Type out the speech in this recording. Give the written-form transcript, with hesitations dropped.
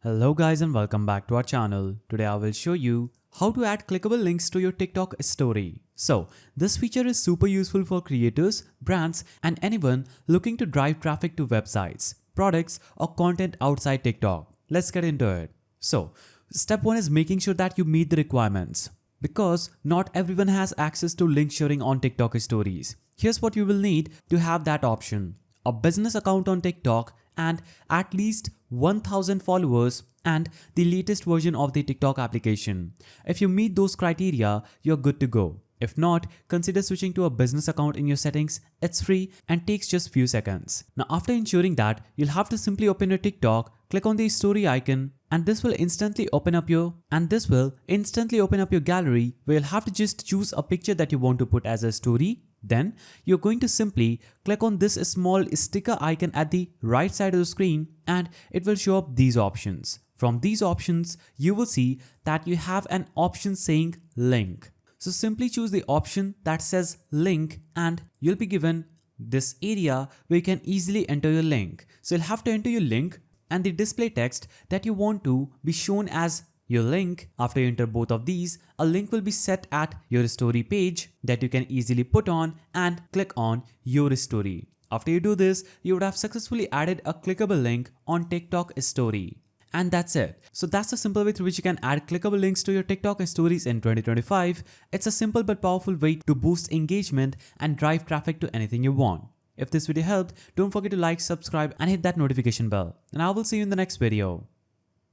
Hello guys and welcome back to our channel. Today I will show you how to add clickable links to your TikTok story. So this feature is super useful for creators, brands and anyone looking to drive traffic to websites, products or content outside TikTok. Let's get into it. So step 1 is making sure that you meet the requirements. Because not everyone has access to link sharing on TikTok stories. Here's what you will need to have that option. A business account on TikTok and at least 1000 followers and the latest version of the TikTok application. If you meet those criteria, you're good to go. If not, consider switching to a business account in your settings. It's free and takes just few seconds. Now after ensuring that, you'll have to simply open your TikTok, click on the story icon and this will instantly open up your gallery where you'll have to just choose a picture that you want to put as a story. Then you're going to simply click on this small sticker icon at the right side of the screen and it will show up these options. From these options, you will see that you have an option saying link. So simply choose the option that says link and you'll be given this area where you can easily enter your link. So you'll have to enter your link and the display text that you want to be shown as your link. After you enter both of these, a link will be set at your story page that you can easily put on and click on your story. After you do this, you would have successfully added a clickable link on TikTok story. And that's it. So that's the simple way through which you can add clickable links to your TikTok stories in 2025. It's a simple but powerful way to boost engagement and drive traffic to anything you want. If this video helped, don't forget to like, subscribe and hit that notification bell. And I will see you in the next video.